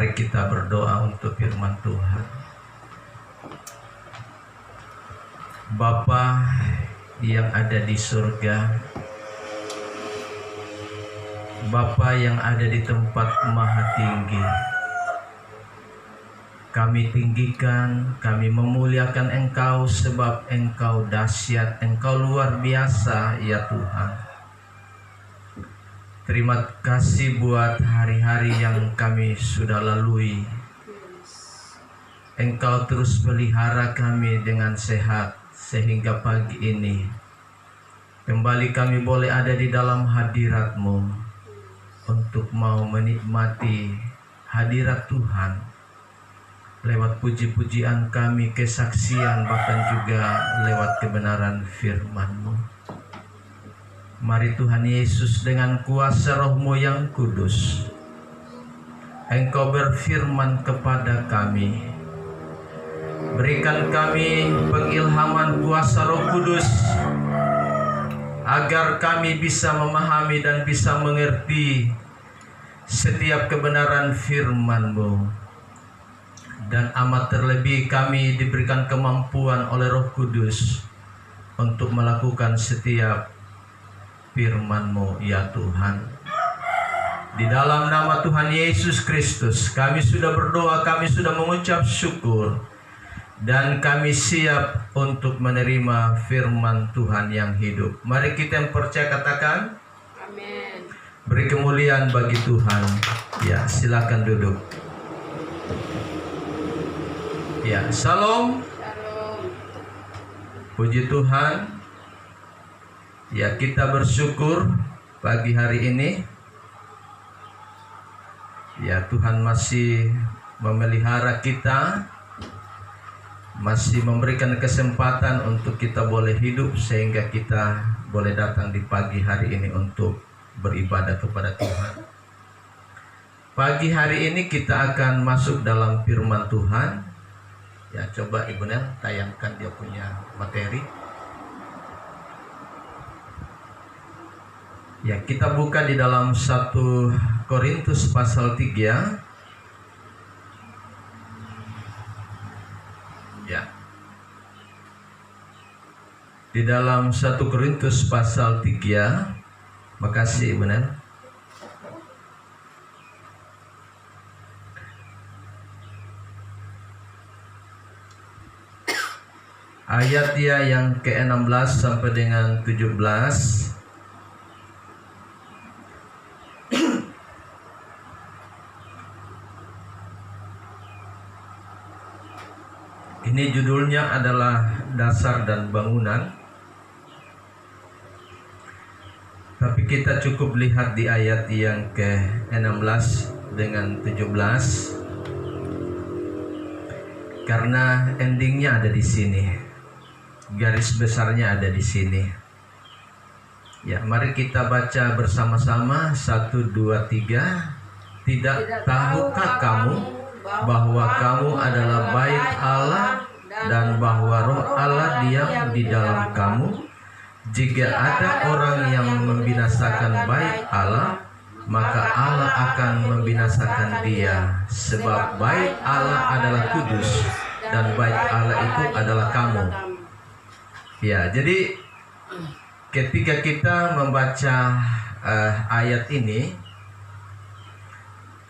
Mari kita berdoa untuk firman Tuhan. Bapa yang ada di surga, Bapa yang ada di tempat maha tinggi, kami tinggikan, kami memuliakan Engkau sebab Engkau dahsyat, Engkau luar biasa ya Tuhan. Terima kasih buat hari-hari yang kami sudah lalui. Engkau terus pelihara kami dengan sehat sehingga pagi ini kembali kami boleh ada di dalam hadirat-Mu untuk mau menikmati hadirat Tuhan lewat puji-pujian kami, kesaksian, bahkan juga lewat kebenaran firman-Mu. Mari Tuhan Yesus dengan kuasa Roh-Mu yang kudus, Engkau berfirman kepada kami. Berikan kami pengilhaman kuasa Roh Kudus, agar kami bisa memahami dan bisa mengerti setiap kebenaran firman-Mu. Dan amat terlebih kami diberikan kemampuan oleh Roh Kudus untuk melakukan setiap firman-Mu ya Tuhan. Di dalam nama Tuhan Yesus Kristus kami sudah berdoa, kami sudah mengucap syukur, dan kami siap untuk menerima firman Tuhan yang hidup. Mari kita yang percaya katakan amin. Beri kemuliaan bagi Tuhan. Ya, silakan duduk. Ya, shalom. Puji Tuhan. Ya, kita bersyukur pagi hari ini. Ya, Tuhan masih memelihara kita, masih memberikan kesempatan untuk kita boleh hidup sehingga kita boleh datang di pagi hari ini untuk beribadah kepada Tuhan. Pagi hari ini kita akan masuk dalam firman Tuhan. Ya, coba Ibu Nel tayangkan dia punya materi. Ya, kita buka di dalam 1 Korintus pasal 3. Ya. Di dalam 1 Korintus pasal 3. Makasih Ibu Nel. Ayat ya yang ke-16 sampai dengan 17. Ini judulnya adalah dasar dan bangunan. Tapi kita cukup lihat di ayat yang ke-16 dengan 17. Karena endingnya ada di sini. Garis besarnya ada di sini. Ya, mari kita baca bersama-sama 1, 2, 3. Tidak tahukah kamu bahwa kamu adalah bait Allah dan bahwa Roh Allah diam di dalam kamu? Jika ada orang yang membinasakan bait Allah, maka Allah akan membinasakan dia, sebab bait Allah adalah kudus dan bait Allah itu adalah kamu. Ya, jadi ketika kita membaca ayat ini,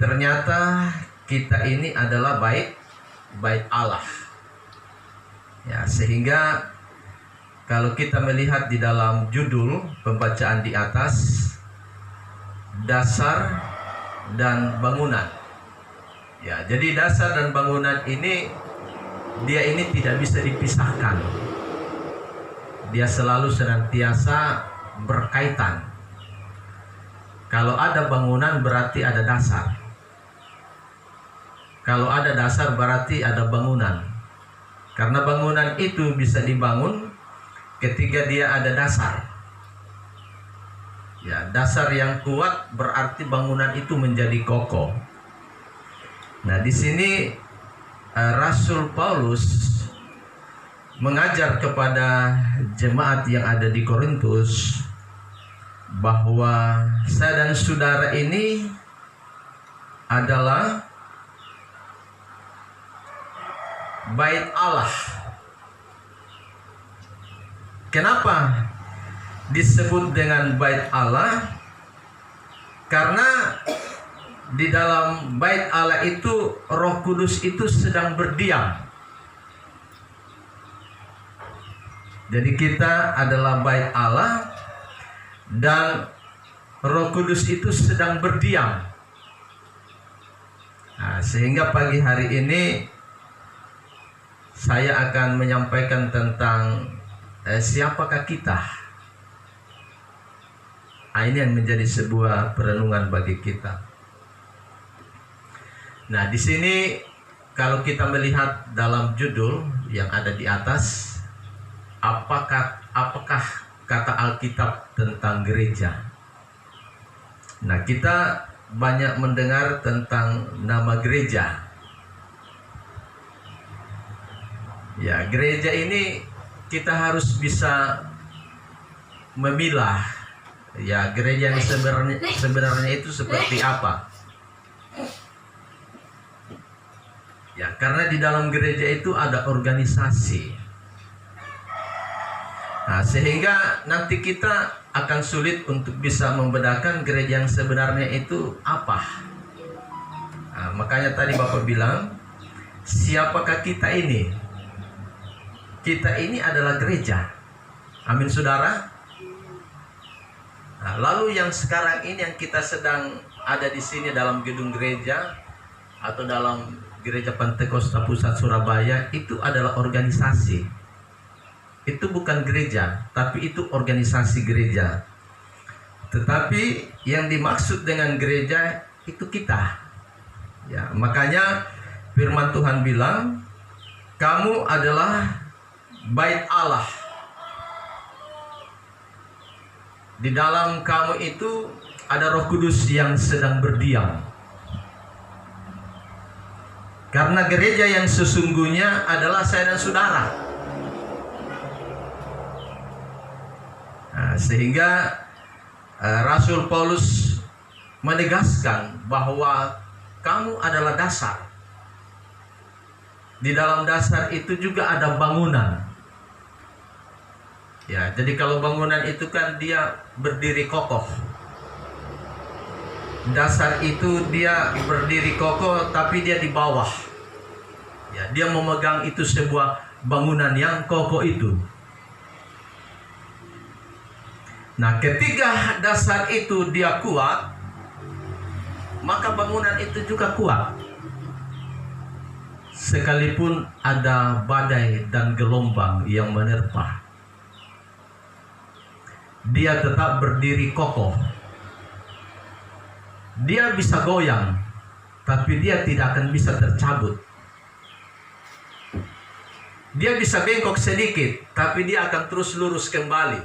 ternyata kita ini adalah bait Allah. Ya, sehingga kalau kita melihat di dalam judul pembacaan di atas, dasar dan bangunan. Ya, jadi dasar dan bangunan ini tidak bisa dipisahkan. Dia selalu senantiasa berkaitan. Kalau ada bangunan berarti ada dasar. Kalau ada dasar berarti ada bangunan. Karena bangunan itu bisa dibangun ketika dia ada dasar. Ya, dasar yang kuat berarti bangunan itu menjadi kokoh. Nah, di sini Rasul Paulus mengajar kepada jemaat yang ada di Korintus bahwa saya dan saudara ini adalah bait Allah. Kenapa disebut dengan bait Allah? Karena di dalam bait Allah itu Roh Kudus itu sedang berdiam. Jadi kita adalah bait Allah dan Roh Kudus itu sedang berdiam. Nah, sehingga pagi hari ini saya akan menyampaikan tentang siapakah kita. Nah, ini yang menjadi sebuah perenungan bagi kita. Nah, di sini kalau kita melihat dalam judul yang ada di atas, apakah kata Alkitab tentang gereja? Nah, kita banyak mendengar tentang nama gereja. Ya, gereja ini kita harus bisa memilah. Ya, gereja yang sebenarnya itu seperti apa? Ya, karena di dalam gereja itu ada organisasi. Nah, sehingga nanti kita akan sulit untuk bisa membedakan gereja yang sebenarnya itu apa. Nah, makanya tadi Bapak bilang, siapakah kita ini? Kita ini adalah gereja. Amin, saudara. Nah, lalu yang sekarang ini yang kita sedang ada di sini dalam gedung gereja atau dalam Gereja Pantekosta Pusat Surabaya itu adalah organisasi. Itu bukan gereja, tapi itu organisasi gereja. Tetapi yang dimaksud dengan gereja itu kita. Ya, makanya firman Tuhan bilang, kamu adalah bait Allah. Di dalam kamu itu ada Roh Kudus yang sedang berdiam. Karena gereja yang sesungguhnya adalah saya dan saudara. Nah, sehingga Rasul Paulus menegaskan bahwa kamu adalah dasar. Di dalam dasar itu juga ada bangunan. Ya, jadi kalau bangunan itu kan dia berdiri kokoh. Dasar itu dia berdiri kokoh, tapi dia di bawah. Ya, dia memegang itu sebuah bangunan yang kokoh itu. Nah, ketika dasar itu dia kuat, maka bangunan itu juga kuat. Sekalipun ada badai dan gelombang yang menerpa, dia tetap berdiri kokoh. Dia bisa goyang, tapi dia tidak akan bisa tercabut. Dia bisa bengkok sedikit, tapi dia akan terus lurus kembali.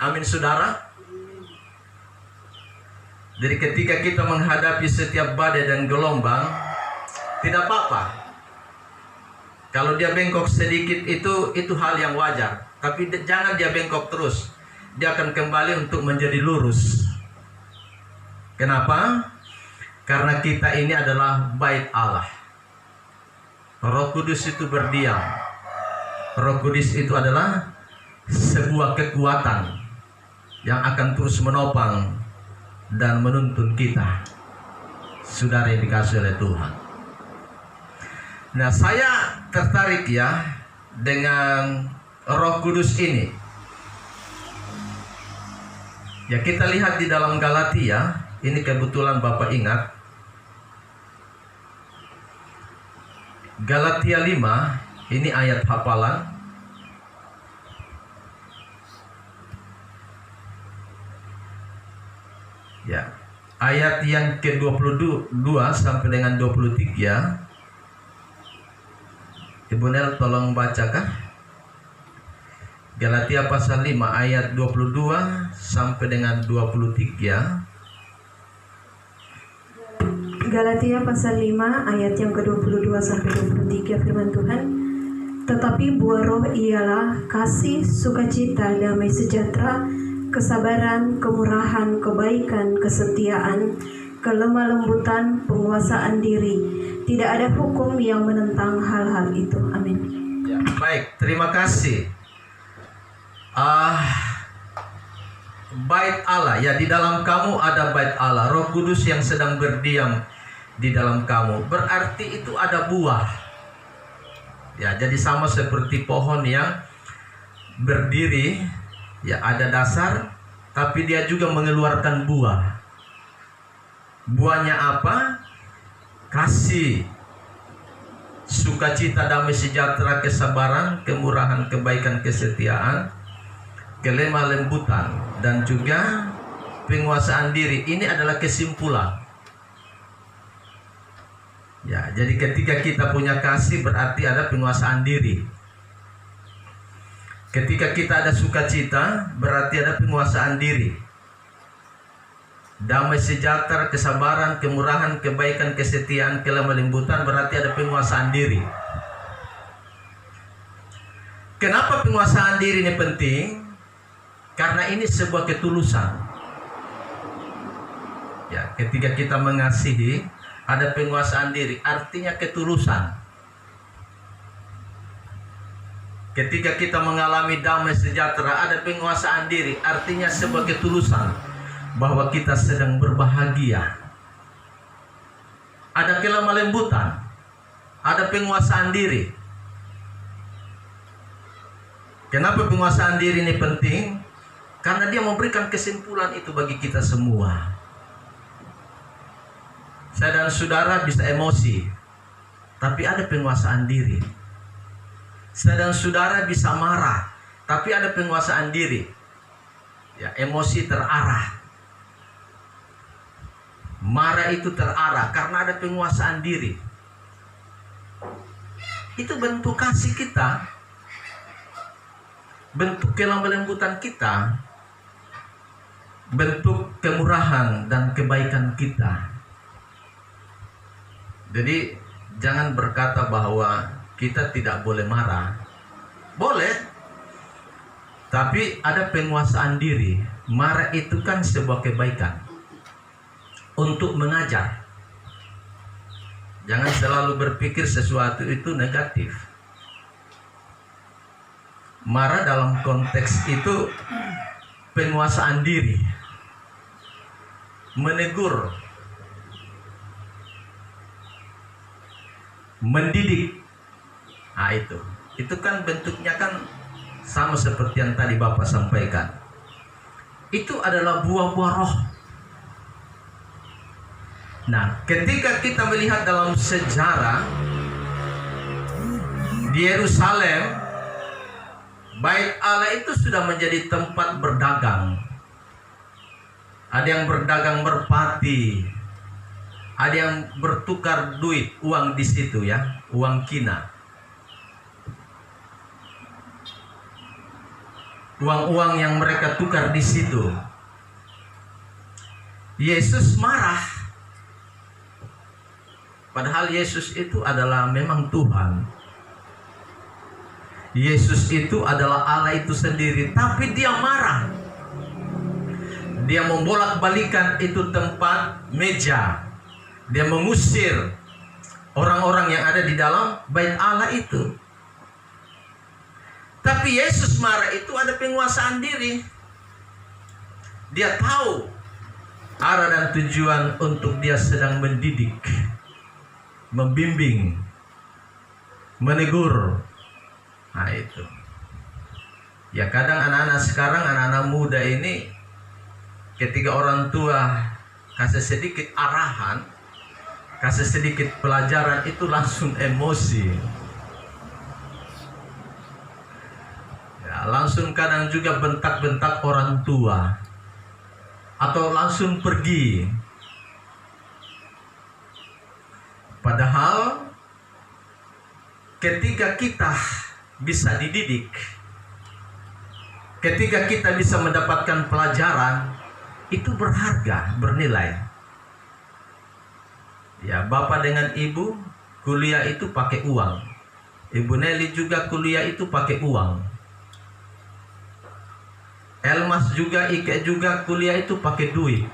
Amin, saudara. Jadi ketika kita menghadapi setiap badai dan gelombang, tidak apa-apa. Kalau dia bengkok sedikit itu hal yang wajar. Tapi jangan dia bengkok terus. Dia akan kembali untuk menjadi lurus. Kenapa? Karena kita ini adalah bait Allah. Roh Kudus itu berdiam. Roh Kudus itu adalah sebuah kekuatan yang akan terus menopang dan menuntun kita, saudara yang dikasihi oleh Tuhan. Nah, saya tertarik ya dengan Roh Kudus ini. Ya, kita lihat di dalam Galatia, ini kebetulan Bapak ingat. Galatia 5, ini ayat hafalan. Ya, ayat yang ke-22 sampai dengan 23. Ibu Nel tolong bacakan. Galatia pasal 5 ayat 22 sampai dengan 23. Galatia pasal 5 ayat yang ke-22 sampai 23, firman Tuhan. Tetapi buah roh ialah kasih, sukacita, damai sejahtera, kesabaran, kemurahan, kebaikan, kesetiaan, kelemah lembutan, penguasaan diri. Tidak ada hukum yang menentang hal-hal itu. Amin. Ya, baik, terima kasih. Bait Allah, ya, di dalam kamu ada bait Allah, Roh Kudus yang sedang berdiam di dalam kamu. Berarti itu ada buah. Ya, jadi sama seperti pohon yang berdiri, ya, ada dasar, tapi dia juga mengeluarkan buah. Buahnya apa? Kasih, sukacita, damai sejahtera, kesabaran, kemurahan, kebaikan, kesetiaan, kelemah lembutan, dan juga penguasaan diri. Ini adalah kesimpulan. Ya, jadi ketika kita punya kasih berarti ada penguasaan diri. Ketika kita ada sukacita berarti ada penguasaan diri. Damai sejahtera, kesabaran, kemurahan, kebaikan, kesetiaan, kelemah lembutan berarti ada penguasaan diri. Kenapa penguasaan diri ini penting? Karena ini sebuah ketulusan. Ya, ketika kita mengasihi ada penguasaan diri, artinya ketulusan. Ketika kita mengalami damai sejahtera ada penguasaan diri, artinya sebuah ketulusan bahwa kita sedang berbahagia. Ada kelemah lembutan, ada penguasaan diri. Kenapa penguasaan diri ini penting? Karena dia memberikan kesimpulan itu bagi kita semua. Saya dan saudara bisa emosi, tapi ada penguasaan diri. Saya dan saudara bisa marah, tapi ada penguasaan diri. Ya, emosi terarah. Marah itu terarah karena ada penguasaan diri. Itu bentuk kasih kita, bentuk kelemah lembutan kita, bentuk kemurahan dan kebaikan kita. Jadi jangan berkata bahwa kita tidak boleh marah. Boleh, tapi ada penguasaan diri. Marah itu kan sebuah kebaikan untuk mengajar. Jangan selalu berpikir sesuatu itu negatif. Marah dalam konteks itu penguasaan diri, menegur, mendidik. Nah, itu kan bentuknya kan sama seperti yang tadi Bapak sampaikan. Itu adalah buah-buah roh. Nah, ketika kita melihat dalam sejarah di Yerusalem, bait Allah itu sudah menjadi tempat berdagang. Ada yang berdagang merpati, ada yang bertukar duit, uang di situ, ya, uang kina. Uang-uang yang mereka tukar di situ. Yesus marah. Padahal Yesus itu adalah memang Tuhan. Yesus itu adalah Allah itu sendiri, tapi dia marah. Dia membolak-balikan itu tempat meja. Dia mengusir orang-orang yang ada di dalam bait Allah itu. Tapi Yesus marah itu ada penguasaan diri. Dia tahu arah dan tujuan untuk dia sedang mendidik, membimbing, menegur. Nah, itu. Ya, kadang anak-anak sekarang, anak-anak muda ini ketika orang tua kasih sedikit arahan, kasih sedikit pelajaran, itu langsung emosi. Ya, langsung kadang juga bentak-bentak orang tua atau langsung pergi. Padahal ketika kita bisa dididik, ketika kita bisa mendapatkan pelajaran, itu berharga, bernilai. Ya, bapak dengan ibu kuliah itu pakai uang. Ibu Nelly juga kuliah itu pakai uang. Elmas juga, Ike juga kuliah itu pakai duit.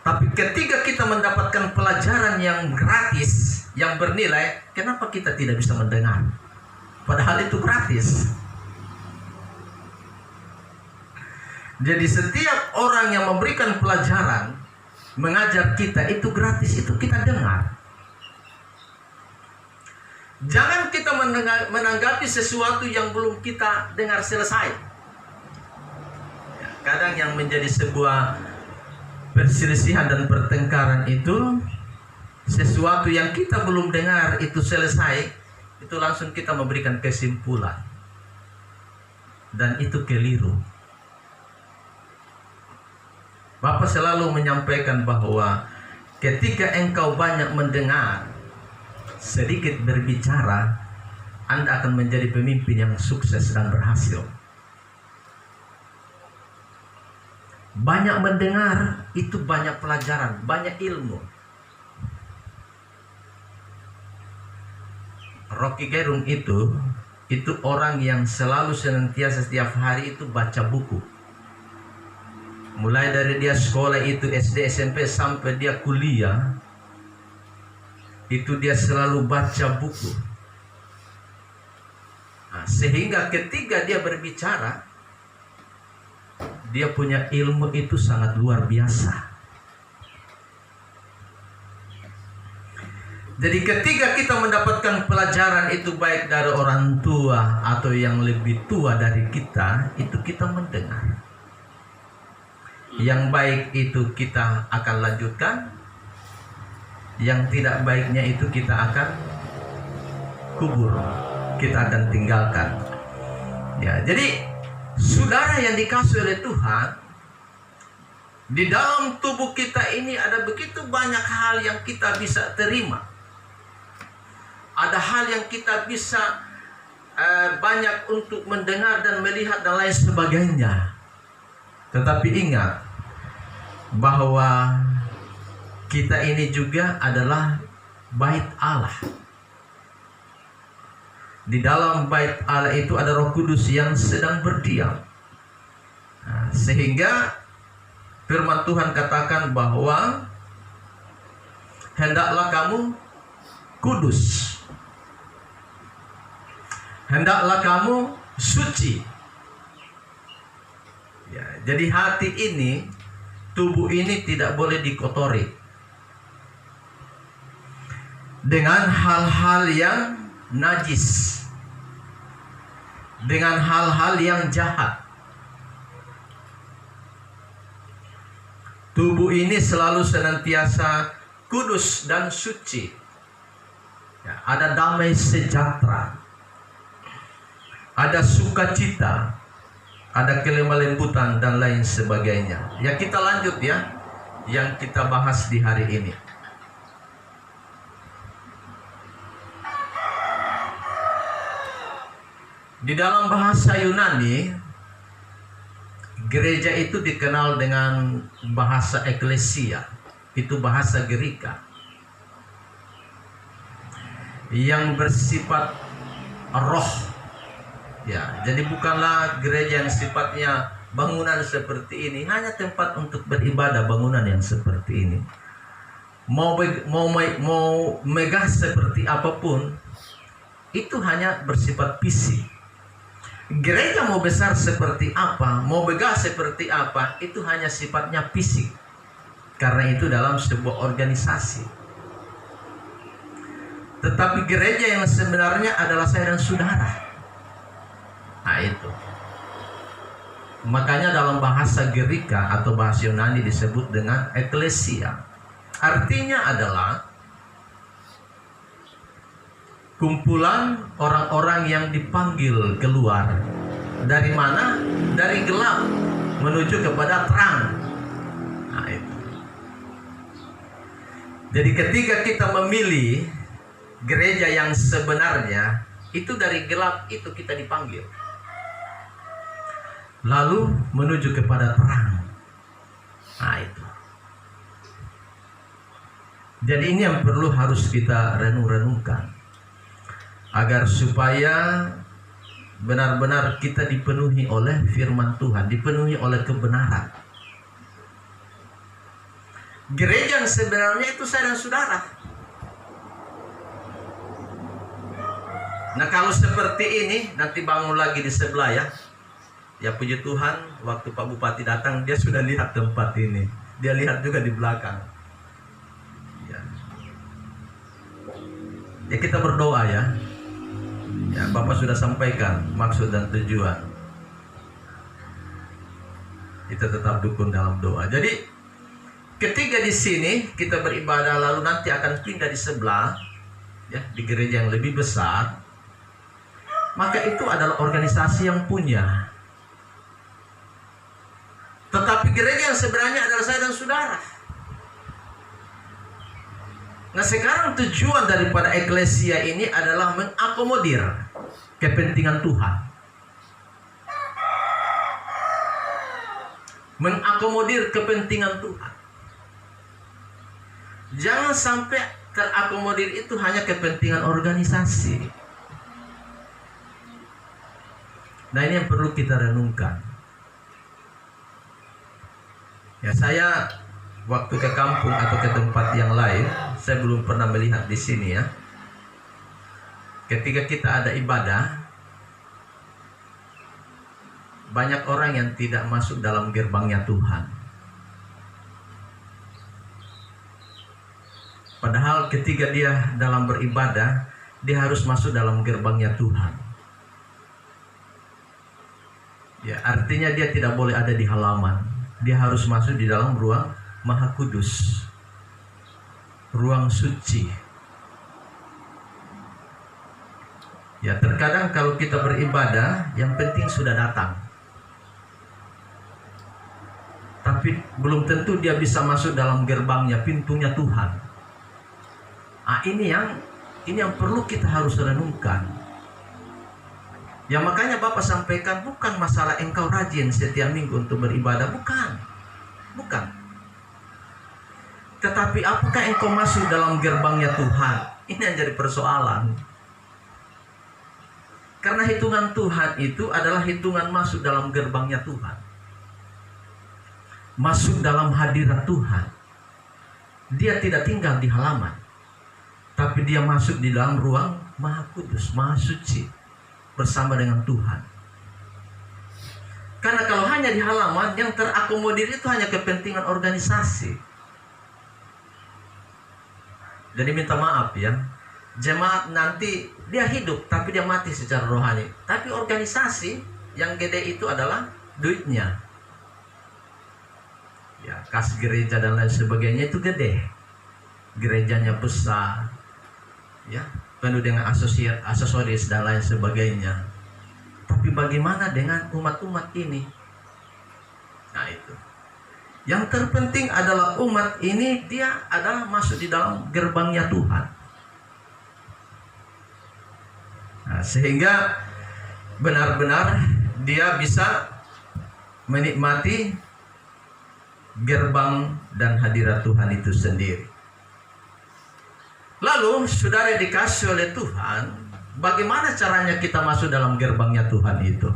Tapi ketika kita mendapatkan pelajaran yang gratis, yang bernilai, kenapa kita tidak bisa mendengar? Padahal itu gratis. Jadi setiap orang yang memberikan pelajaran, mengajar kita, itu gratis, itu kita dengar. Jangan kita menanggapi sesuatu yang belum kita dengar selesai. Kadang yang menjadi sebuah perselisihan dan pertengkaran itu sesuatu yang kita belum dengar itu selesai, itu langsung kita memberikan kesimpulan, dan itu keliru. Bapak selalu menyampaikan bahwa ketika engkau banyak mendengar, sedikit berbicara, Anda akan menjadi pemimpin yang sukses dan berhasil. Banyak mendengar itu banyak pelajaran, banyak ilmu. Rocky Gerung itu orang yang selalu senantiasa setiap hari itu baca buku. Mulai dari dia sekolah itu SD, SMP sampai dia kuliah, itu dia selalu baca buku. Nah, sehingga ketika dia berbicara, dia punya ilmu itu sangat luar biasa. Jadi ketika kita mendapatkan pelajaran itu baik dari orang tua atau yang lebih tua dari kita, itu kita mendengar. Yang baik itu kita akan lanjutkan, yang tidak baiknya itu kita akan kubur, kita akan tinggalkan. Ya, jadi saudara yang dikasihi oleh Tuhan, di dalam tubuh kita ini ada begitu banyak hal yang kita bisa terima. Ada hal yang kita bisa banyak untuk mendengar dan melihat dan lain sebagainya. Tetapi ingat bahwa kita ini juga adalah bait Allah. Di dalam bait Allah itu ada Roh Kudus yang sedang berdiam. Nah, sehingga firman Tuhan katakan bahwa hendaklah kamu kudus, hendaklah kamu suci. Ya, jadi hati ini, tubuh ini tidak boleh dikotori dengan hal-hal yang najis, dengan hal-hal yang jahat. Tubuh ini selalu senantiasa kudus dan suci. Ya, ada damai sejahtera, ada sukacita, ada kelemah lembutan dan lain sebagainya. Ya, kita lanjut ya yang kita bahas di hari ini. Di dalam bahasa Yunani, gereja itu dikenal dengan bahasa eklesia, itu bahasa Gerika yang bersifat roh. Ya, jadi bukanlah gereja yang sifatnya bangunan seperti ini, hanya tempat untuk beribadah, bangunan yang seperti ini. Mau megah seperti apapun, itu hanya bersifat fisik. Gereja mau besar seperti apa, mau megah seperti apa, itu hanya sifatnya fisik. Karena itu dalam sebuah organisasi. Tetapi gereja yang sebenarnya adalah saya dan saudara. Nah itu. Makanya dalam bahasa Gerika atau bahasa Yunani disebut dengan eklesia. Artinya adalah kumpulan orang-orang yang dipanggil keluar. Dari mana? Dari gelap menuju kepada terang. Nah itu. Jadi ketika kita memilih gereja yang sebenarnya, itu dari gelap itu kita dipanggil, lalu menuju kepada terang. Nah itu. Jadi ini yang perlu harus kita renung-renungkan, agar supaya benar-benar kita dipenuhi oleh firman Tuhan, dipenuhi oleh kebenaran. Gereja yang sebenarnya itu saya dan saudara. Nah kalau seperti ini, nanti bangun lagi di sebelah ya. Ya puji Tuhan, waktu Pak Bupati datang, dia sudah lihat tempat ini. Dia lihat juga di belakang. Ya kita berdoa ya. Ya Bapak sudah sampaikan maksud dan tujuan. Kita tetap dukung dalam doa. Jadi ketika di sini kita beribadah lalu nanti akan pindah di sebelah ya, di gereja yang lebih besar, maka itu adalah organisasi yang punya. Tetapi gereja yang sebenarnya adalah saya dan saudara. Nah sekarang tujuan daripada eklesia ini adalah mengakomodir kepentingan Tuhan. Mengakomodir kepentingan Tuhan. Jangan sampai terakomodir itu hanya kepentingan organisasi. Nah ini yang perlu kita renungkan. Ya saya waktu ke kampung atau ke tempat yang lain, saya belum pernah melihat di sini ya. Ketika kita ada ibadah, banyak orang yang tidak masuk dalam gerbangnya Tuhan. Padahal ketika dia dalam beribadah, dia harus masuk dalam gerbangnya Tuhan. Ya, artinya dia tidak boleh ada di halaman. Dia harus masuk di dalam ruang Maha Kudus, ruang suci. Ya, terkadang kalau kita beribadah, yang penting sudah datang. Tapi belum tentu dia bisa masuk dalam gerbangnya, pintunya Tuhan. Ini yang perlu kita harus renungkan. Ya makanya Bapak sampaikan bukan masalah engkau rajin setiap minggu untuk beribadah, bukan. Tetapi apakah engkau masuk dalam gerbangnya Tuhan? Ini yang jadi persoalan. Karena hitungan Tuhan itu adalah hitungan masuk dalam gerbangnya Tuhan. Masuk dalam hadirat Tuhan. Dia tidak tinggal di halaman, tapi dia masuk di dalam ruang Maha Kudus, Maha Suci, bersama dengan Tuhan. Karena kalau hanya di halaman, yang terakomodir itu hanya kepentingan organisasi. Jadi minta maaf ya, jemaat nanti dia hidup tapi dia mati secara rohani. Tapi organisasi yang gede itu adalah duitnya. Ya, kas gereja dan lain sebagainya itu gede. Gerejanya besar. Ya, penuh dengan aksesoris dan lain sebagainya. Tapi bagaimana dengan umat-umat ini? Nah itu. Yang terpenting adalah umat ini dia adalah masuk di dalam gerbangnya Tuhan. Nah, sehingga benar-benar dia bisa menikmati gerbang dan hadirat Tuhan itu sendiri. Lalu saudara dikasih oleh Tuhan, bagaimana caranya kita masuk dalam gerbangnya Tuhan itu?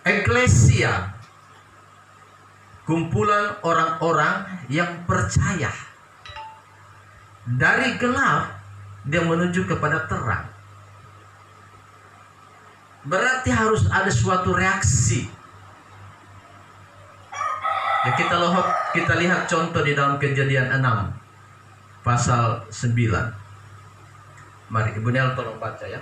Eklesia, kumpulan orang-orang yang percaya. Dari gelap dia menuju kepada terang. Berarti harus ada suatu reaksi. Ya, kita lihat contoh di dalam Kejadian 6 pasal 9. Mari Ibu Nel tolong baca ya.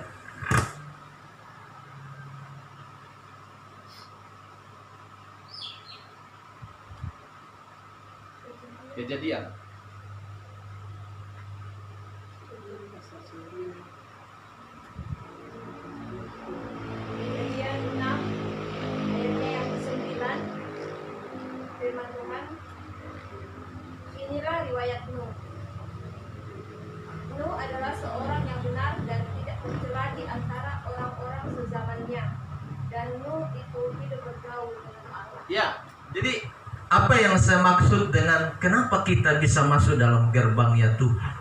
Kejadian. Kejadian 6 ayatnya yang ke-9. Firman Tuhan, inilah riwayat Nuh. Nuh adalah seorang yang benar dan tidak tercela di antara orang-orang sezamannya. Dan Nuh itu hidup bergaul dengan Allah. Ya, jadi apa yang saya maksud dengan kenapa kita bisa masuk dalam gerbangnya Tuhan?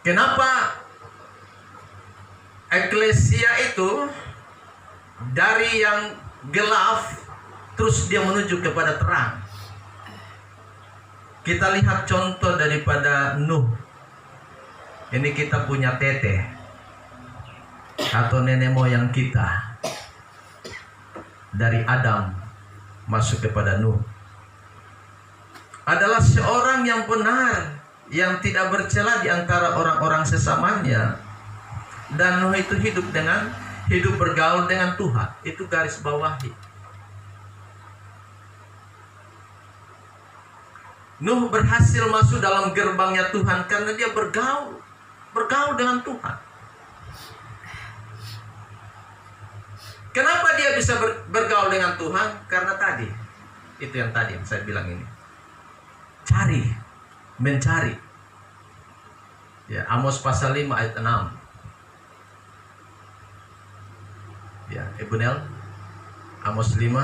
Kenapa eklesia itu dari yang gelap terus dia menuju kepada terang. Kita lihat contoh daripada Nuh. Ini kita punya teteh atau nenek moyang kita, dari Adam masuk kepada Nuh, adalah seorang yang benar, yang tidak bercela di antara orang-orang sesamanya. Dan Nuh itu hidup bergaul dengan Tuhan. Itu garis bawahi. Nuh berhasil masuk dalam gerbangnya Tuhan karena dia bergaul dengan Tuhan. Kenapa dia bisa bergaul dengan Tuhan? Karena tadi, itu yang tadi yang saya bilang ini. Mencari. Ya, Amos pasal 5 ayat 6. Ya, Ibu Nel, Amos 5.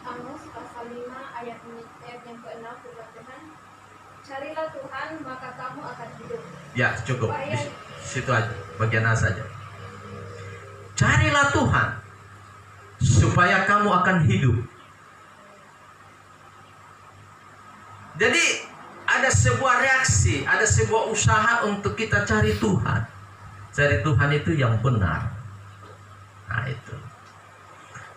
Amos pasal 5 ayat yang ke-6 firman Tuhan. Carilah Tuhan maka kamu akan hidup. Ya, cukup. Di situ aja, bagian A saja. Carilah Tuhan supaya kamu akan hidup. Jadi ada sebuah reaksi, ada sebuah usaha untuk kita cari Tuhan. Cari Tuhan itu yang benar. Nah itu.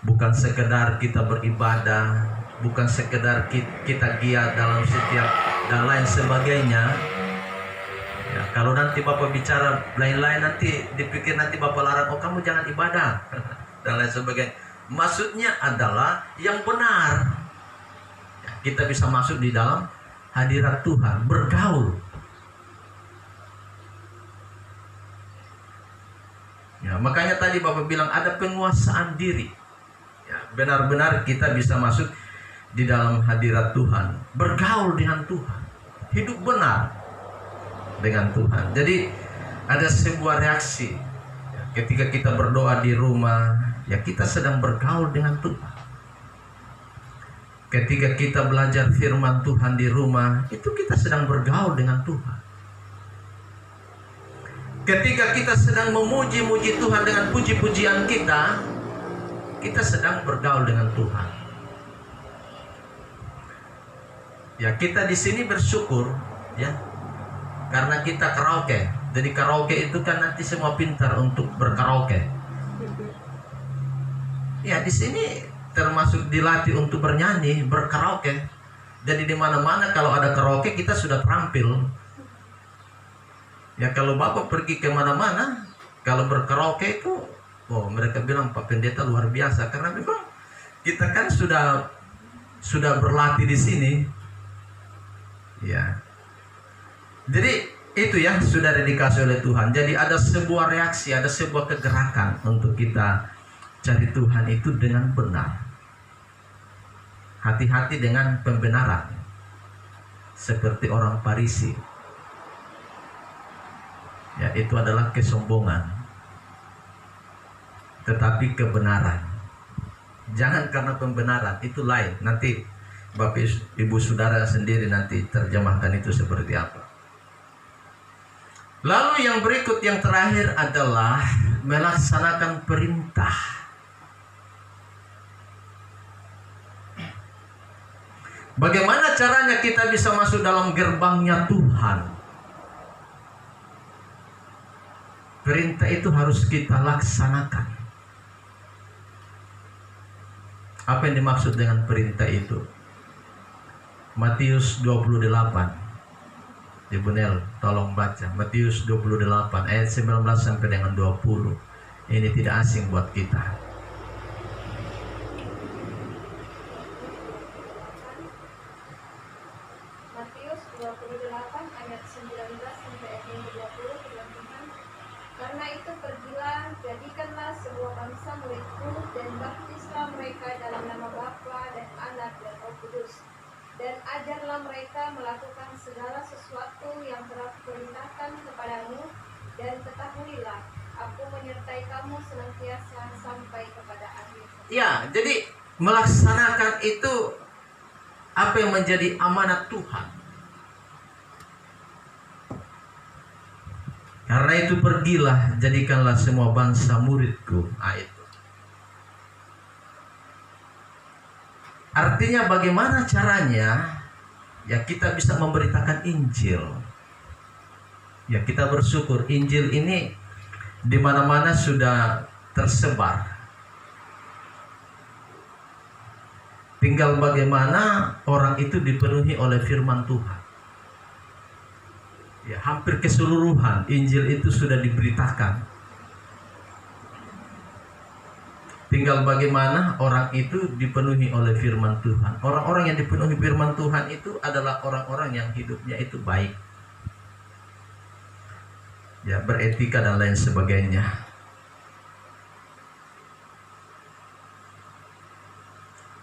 Bukan sekedar kita beribadah, bukan sekedar kita giat dalam setiap dan lain sebagainya. Ya, kalau nanti Bapak bicara lain-lain, nanti dipikir nanti Bapak larang, oh kamu jangan ibadah dan lain sebagainya. Maksudnya adalah yang benar. Ya, kita bisa masuk di dalam hadirat Tuhan, bergaul. Ya, makanya tadi Bapak bilang ada penguasaan diri. Ya, benar-benar kita bisa masuk di dalam hadirat Tuhan, bergaul dengan Tuhan, hidup benar dengan Tuhan. Jadi ada sebuah reaksi. Ya, ketika kita berdoa di rumah, ya kita sedang bergaul dengan Tuhan. Ketika kita belajar firman Tuhan di rumah, itu kita sedang bergaul dengan Tuhan. Ketika kita sedang memuji-muji Tuhan dengan puji-pujian kita sedang bergaul dengan Tuhan. Ya, kita di sini bersyukur ya, karena kita karaoke. Jadi karaoke itu kan nanti semua pintar untuk berkaraoke. Ya, di sini termasuk dilatih untuk bernyanyi, berkaraoke. Jadi di mana-mana kalau ada karaoke kita sudah terampil. Ya, kalau Bapak pergi ke mana-mana, kalau berkaraoke itu, oh mereka bilang Pak Pendeta luar biasa, karena memang kita kan sudah berlatih di sini. Ya. Jadi itu ya sudah dikasih oleh Tuhan. Jadi ada sebuah reaksi, ada sebuah kegerakan untuk kita cari Tuhan itu dengan benar. Hati-hati dengan pembenaran, seperti orang Farisi. Ya, itu adalah kesombongan. Tetapi kebenaran, jangan karena pembenaran, itu lain. Nanti Bapak Ibu Saudara sendiri nanti terjemahkan itu seperti apa. Lalu yang berikut, yang terakhir adalah melaksanakan perintah. Bagaimana caranya kita bisa masuk dalam gerbangnya Tuhan? Perintah itu harus kita laksanakan. Apa yang dimaksud dengan perintah itu? Matius 28. Ibu Nel, tolong baca Matius 28 ayat 19 sampai dengan 20. Ini tidak asing buat kita. Matius 28 ayat 19 sampai ayat 20. Karena itu pergilah, jadikanlah sebuah bangsa muridku, dan baptislah mereka dalam nama Bapa dan Anak dan Roh Kudus, dan ajarlah mereka melakukan segala sesuatu yang telah kuperintahkan kepadamu, dan ketahuilah, aku menyertai kamu senantiasa sampai kepada akhir. Ya, jadi melaksanakan itu apa yang menjadi amanat Tuhan. Karena itu pergilah, jadikanlah semua bangsa muridku. Itu. Artinya bagaimana caranya ya kita bisa memberitakan Injil. Ya kita bersyukur Injil ini di mana-mana sudah tersebar. Tinggal bagaimana orang itu dipenuhi oleh firman Tuhan. Ya, hampir keseluruhan Injil itu sudah diberitakan. Tinggal bagaimana orang itu dipenuhi oleh firman Tuhan. Orang-orang yang dipenuhi firman Tuhan itu adalah orang-orang yang hidupnya itu baik. Ya, beretika dan lain sebagainya.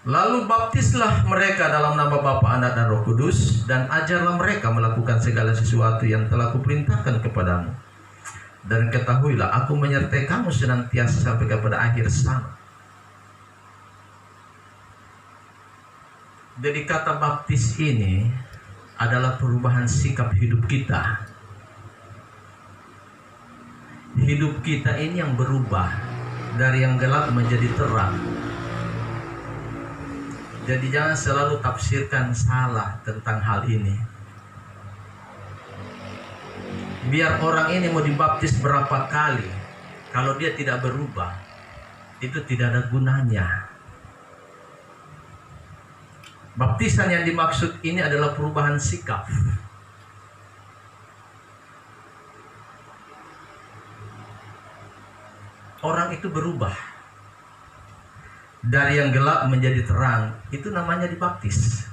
Lalu baptislah mereka dalam nama Bapa, Anak, dan Roh Kudus, dan ajarlah mereka melakukan segala sesuatu yang telah kuperintahkan kepadamu. Dan ketahuilah, aku menyertai kamu senantiasa sampai kepada akhir zaman. Jadi kata baptis ini adalah perubahan sikap hidup kita. Hidup kita ini yang berubah dari yang gelap menjadi terang. Jadi jangan selalu tafsirkan salah tentang hal ini. Biar orang ini mau dibaptis berapa kali, kalau dia tidak berubah, itu tidak ada gunanya. Baptisan yang dimaksud ini adalah perubahan sikap. Orang itu berubah dari yang gelap menjadi terang, itu namanya dibaptis.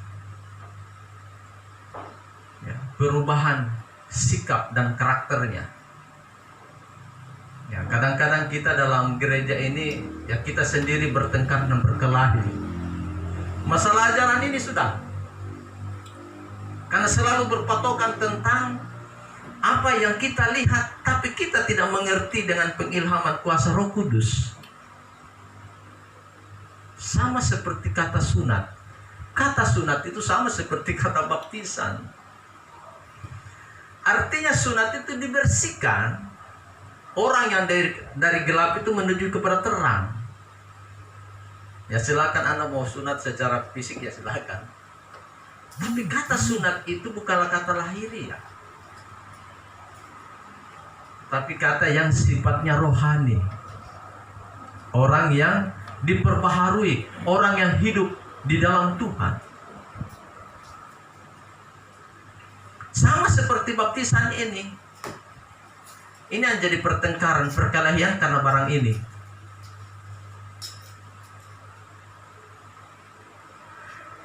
Ya, perubahan sikap dan karakternya. Ya, kadang-kadang kita dalam gereja ini ya kita sendiri bertengkar dan berkelahi. Masalah ajaran ini sudah. Karena selalu berpatokan tentang apa yang kita lihat, tapi kita tidak mengerti dengan pengilhaman kuasa Roh Kudus. Sama seperti kata sunat. Kata sunat itu sama seperti kata baptisan. Artinya sunat itu dibersihkan. Orang yang dari gelap itu menuju kepada terang. Ya silakan Anda mau sunat secara fisik ya silakan. Tapi kata sunat itu bukanlah kata lahiriah. Tapi kata yang sifatnya rohani. Orang yang diperbaharui, orang yang hidup di dalam Tuhan. Sama seperti baptisan ini. Ini yang jadi pertengkaran, perkelahian karena barang ini.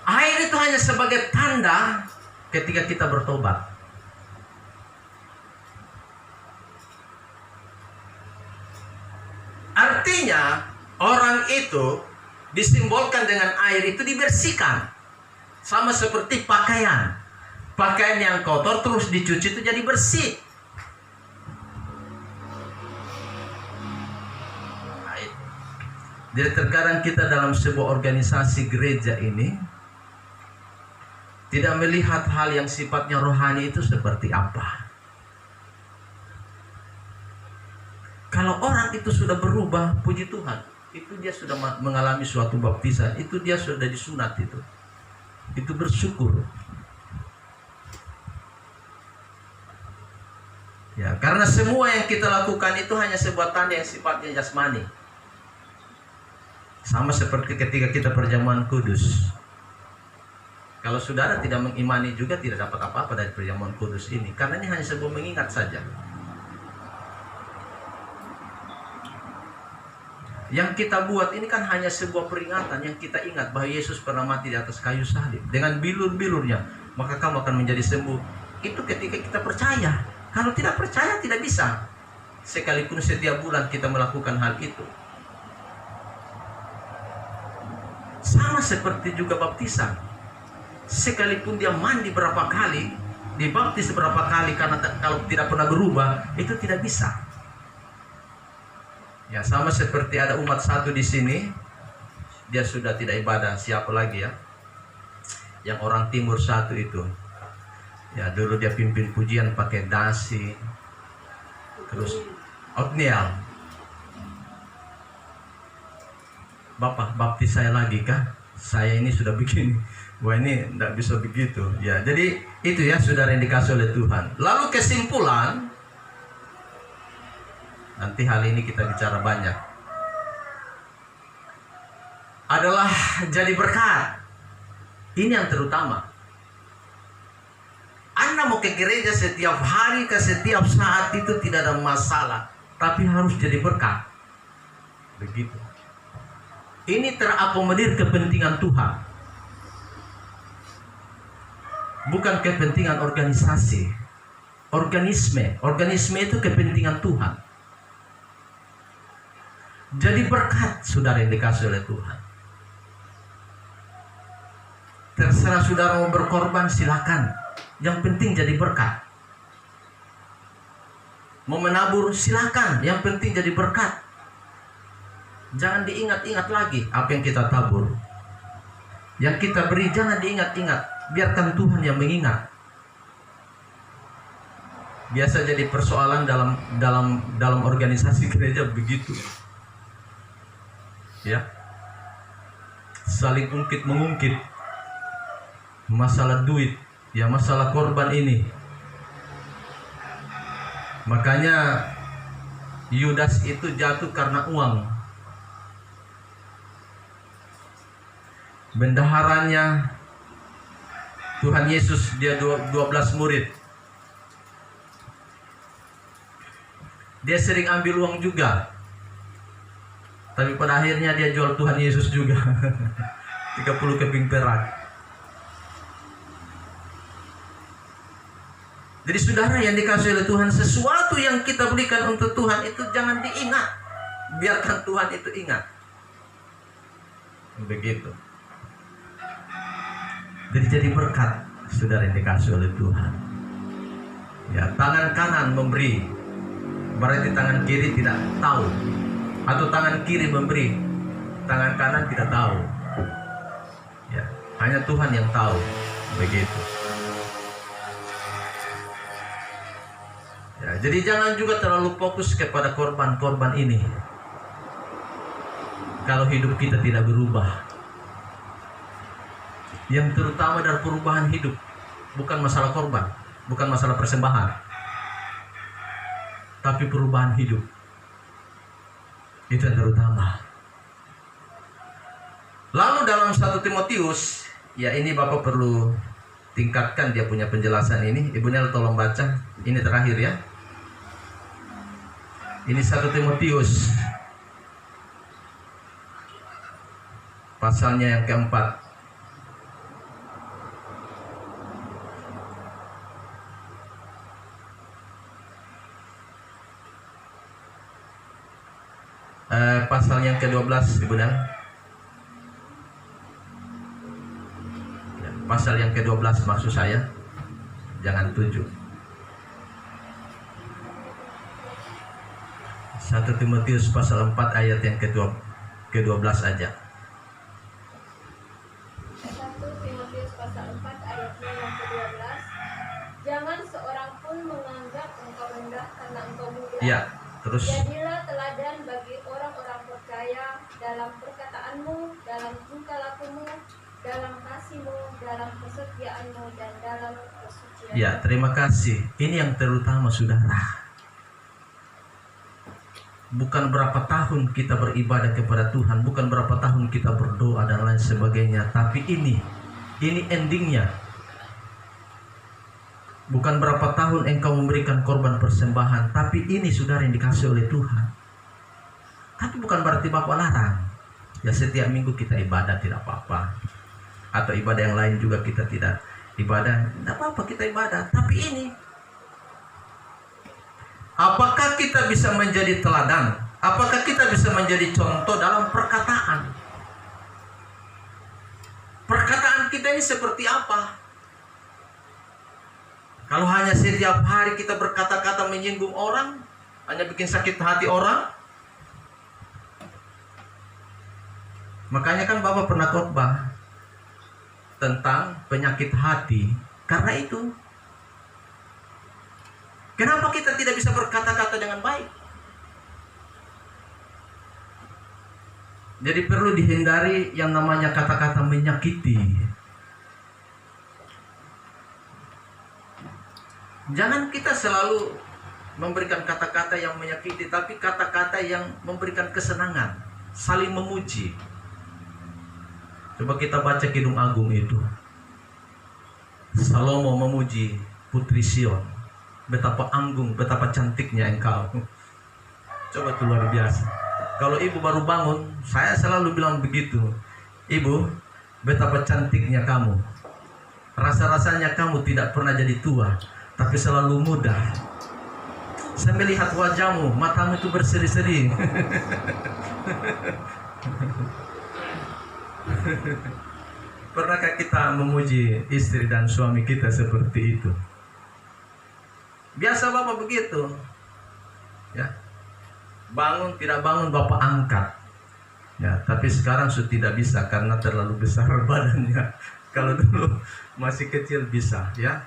Air itu hanya sebagai tanda ketika kita bertobat. Artinya orang itu disimbolkan dengan air itu dibersihkan. Sama seperti pakaian. Pakaian yang kotor terus dicuci itu jadi bersih. Jadi terkadang kita dalam sebuah organisasi gereja ini tidak melihat hal yang sifatnya rohani itu seperti apa. Kalau orang itu sudah berubah, puji Tuhan, itu dia sudah mengalami suatu baptisan, itu dia sudah disunat itu bersyukur. Ya, karena semua yang kita lakukan itu hanya sebuah tanda yang sifatnya jasmani. Sama seperti ketika kita perjamuan kudus. Kalau saudara tidak mengimani juga tidak dapat apa-apa dari perjamuan kudus ini, karena ini hanya sebuah mengingat saja. Yang kita buat ini kan hanya sebuah peringatan yang kita ingat bahwa Yesus pernah mati di atas kayu salib. Dengan bilur-bilurnya, maka kamu akan menjadi sembuh. Itu ketika kita percaya. Kalau tidak percaya tidak bisa. Sekalipun setiap bulan kita melakukan hal itu. Sama seperti juga baptisan. Sekalipun dia mandi berapa kali, dibaptis berapa kali, karena kalau tidak pernah berubah, itu tidak bisa. Ya, sama seperti ada umat satu di sini, dia sudah tidak ibadah, siapa lagi ya? Yang orang timur satu itu. Ya, dulu dia pimpin pujian pakai dasi. Terus Otniel. Bapak, baptis saya lagi kah? saya ini sudah begini, wah ini tidak bisa begitu. Ya, jadi itu ya saudara yang dikasih oleh Tuhan. Lalu kesimpulan, nanti hal ini kita bicara banyak, adalah jadi berkat. Ini yang terutama. Anda mau ke gereja setiap hari, ke setiap saat itu tidak ada masalah, tapi harus jadi berkat. Begitu. Ini terakomodir kepentingan Tuhan, bukan kepentingan organisasi, organisme itu kepentingan Tuhan. Jadi berkat saudara yang dikasih oleh Tuhan. Terserah saudara mau berkorban, silakan. Yang penting jadi berkat. Mau menabur, silakan. Yang penting jadi berkat. Jangan diingat-ingat lagi apa yang kita tabur. Yang kita beri jangan diingat-ingat. Biarkan Tuhan yang mengingat. Biasa jadi persoalan dalam organisasi gereja begitu. Ya. Saling ungkit mengungkit. Masalah duit. Ya, masalah korban ini. Makanya Yudas itu jatuh karena uang. Bendaharanya Tuhan Yesus, dia 12 murid. Dia sering ambil uang juga. Tapi pada akhirnya dia jual Tuhan Yesus juga. 30 keping perak. Jadi saudara yang dikasih oleh Tuhan, sesuatu yang kita berikan untuk Tuhan itu jangan diingat. Biarkan Tuhan itu ingat. Begitu. Jadi berkat saudara yang dikasih oleh Tuhan. Ya, tangan kanan memberi, berarti tangan kiri tidak tahu. Atau tangan kiri memberi, tangan kanan tidak tahu. Ya, hanya Tuhan yang tahu. Begitu. Ya, jadi jangan juga terlalu fokus kepada korban-korban ini. Kalau hidup kita tidak berubah. Yang terutama dari perubahan hidup, bukan masalah korban, bukan masalah persembahan, tapi perubahan hidup. Itu yang terutama. Lalu dalam 1 Timotius, ya ini Bapak perlu tingkatkan dia punya penjelasan ini. Ibu Nel tolong baca, ini terakhir ya. Ini 1 Timotius pasalnya yang keempat. Pasal yang ke-12 Ibu Nel. Ya, pasal yang ke-12 maksud saya. Jangan 7. 1 Timotius pasal 4 ayat yang ke-12 aja. 1 Timotius pasal 4 ayatnya yang ke-12. Jangan seorang pun menganggap engkau rendah karena engkau muda. Ya, terus. Jadilah teladan bagi orang-orang percaya dalam perkataanmu, dalam tingkah lakumu, dalam kasihmu, dalam kesetiaanmu, dan dalam kesucian. Ya, terima kasih. Ini yang terutama saudara. Bukan berapa tahun kita beribadah kepada Tuhan, bukan berapa tahun kita berdoa dan lain sebagainya, tapi ini endingnya. Bukan berapa tahun engkau memberikan korban persembahan, tapi ini saudara yang dikasih oleh Tuhan. Tapi bukan berarti Bapak larang. Ya, setiap minggu kita ibadah tidak apa-apa. Atau ibadah yang lain juga kita tidak ibadah, tidak apa-apa kita ibadah. Tapi ini, apakah kita bisa menjadi teladan? Apakah kita bisa menjadi contoh dalam perkataan? Perkataan kita ini seperti apa? Kalau hanya setiap hari kita berkata-kata menyinggung orang, hanya bikin sakit hati orang. Makanya kan Bapak pernah khotbah tentang penyakit hati. Karena itu, kenapa kita tidak bisa berkata-kata dengan baik? Jadi perlu dihindari yang namanya kata-kata menyakiti. Jangan kita selalu memberikan kata-kata yang menyakiti, tapi kata-kata yang memberikan kesenangan, saling memuji. Coba kita baca Kidung Agung itu. Salomo memuji Putri Sion. Betapa anggun, betapa cantiknya engkau. Coba itu luar biasa. Kalau ibu baru bangun, saya selalu bilang begitu. Ibu, betapa cantiknya kamu. Rasa-rasanya kamu tidak pernah jadi tua, tapi selalu muda. Saya melihat wajahmu, matamu itu berseri-seri. Pernahkah kita memuji istri dan suami kita seperti itu? Biasa Bapak begitu. Ya. Bangun tidak bangun Bapak angkat. Ya, tapi sekarang sudah tidak bisa karena terlalu besar badannya. Kalau dulu masih kecil bisa, ya.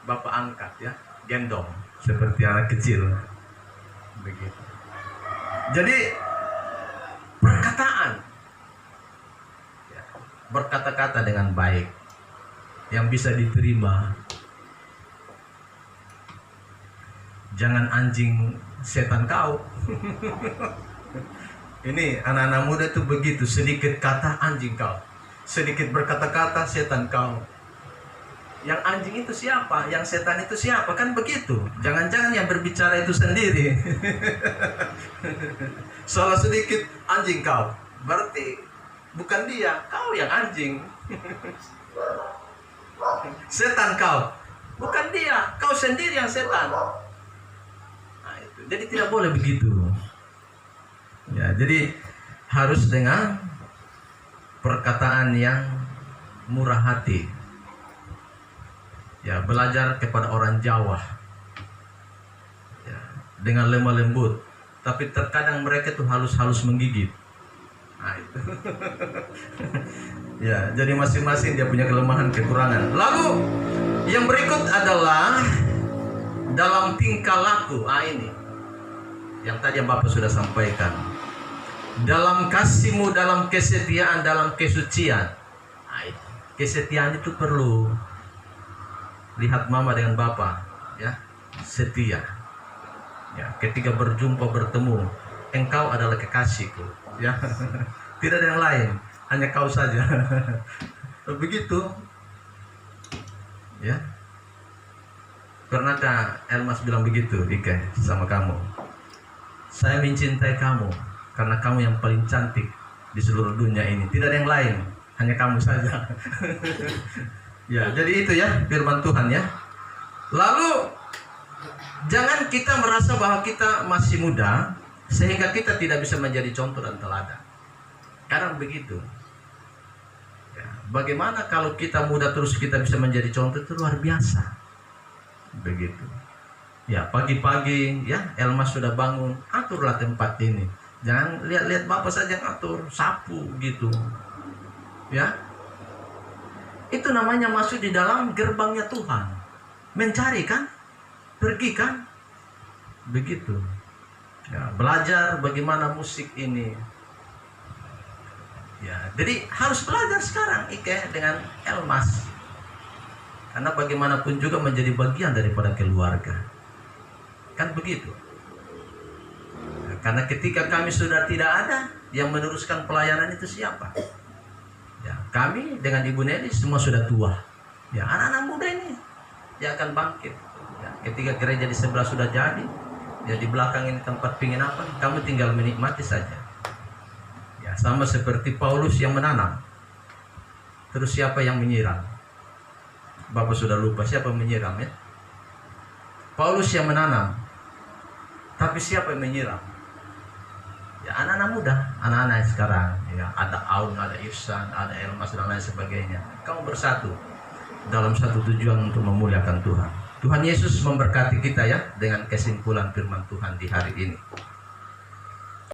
Bapak angkat, ya, gendong seperti anak kecil. Begitu. Jadi perkataan, ya, berkata-kata dengan baik yang bisa diterima. Jangan anjing setan kau. Ini anak-anak muda itu begitu, sedikit kata anjing kau, sedikit berkata-kata setan kau. Yang anjing itu siapa? Yang setan itu siapa? Kan begitu. Jangan-jangan yang berbicara itu sendiri. Salah sedikit anjing kau, berarti bukan dia, kau yang anjing. Setan kau, bukan dia, kau sendiri yang setan. Nah, itu. Jadi tidak boleh begitu. Ya, jadi harus dengan perkataan yang murah hati. Ya, belajar kepada orang Jawa. Ya, dengan lemah lembut. Tapi terkadang mereka tuh halus-halus menggigit. Nah, itu. Ya, jadi masing-masing dia punya kelemahan, kekurangan. Lalu yang berikut adalah dalam tingkah laku. Ini yang tadi yang Bapak sudah sampaikan. Dalam kasihmu, dalam kesetiaan, dalam kesucian. Kesetiaan itu perlu. Lihat mama dengan bapak, ya, setia. Ya, ketika berjumpa bertemu, engkau adalah kekasihku, ya. Tidak ada yang lain, hanya kau saja. Begitu. Ya. Pernahkah Elmas bilang begitu, Ike, sama kamu? Saya mencintai kamu karena kamu yang paling cantik di seluruh dunia ini. Tidak ada yang lain, hanya kamu saja. Ya, jadi itu ya firman Tuhan ya. Lalu jangan kita merasa bahwa kita masih muda sehingga kita tidak bisa menjadi contoh dan teladan. Kadang begitu. Ya, bagaimana kalau kita muda terus kita bisa menjadi contoh, itu luar biasa. Begitu. Ya, pagi-pagi ya Elmas sudah bangun, aturlah tempat ini. Jangan lihat-lihat Bapak saja yang atur, sapu gitu. Ya. Itu namanya masuk di dalam gerbangnya Tuhan. Mencari kan? Pergi kan? Begitu. Ya, belajar bagaimana musik ini. Ya, jadi harus belajar sekarang Ike dengan Elmas. Karena bagaimanapun juga menjadi bagian daripada keluarga. Kan begitu. Ya, karena ketika kami sudah tidak ada, yang meneruskan pelayanan itu siapa? Ya, kami dengan Ibu Nelly semua sudah tua. Ya, anak-anak muda ini dia akan bangkit. Ya, ketika gereja di sebelah sudah jadi, ya di belakang ini tempat penginapan, kamu tinggal menikmati saja. Ya, sama seperti Paulus yang menanam. Terus siapa yang menyiram? Bapak sudah lupa siapa yang menyiram ya? Paulus yang menanam. Tapi siapa yang menyiram? Ya, anak-anak muda, anak-anak sekarang, ya, ada Aun, ada Irsan, ada Elmas dan lain sebagainya. Kamu bersatu dalam satu tujuan untuk memuliakan Tuhan. Tuhan Yesus memberkati kita ya dengan kesimpulan firman Tuhan di hari ini.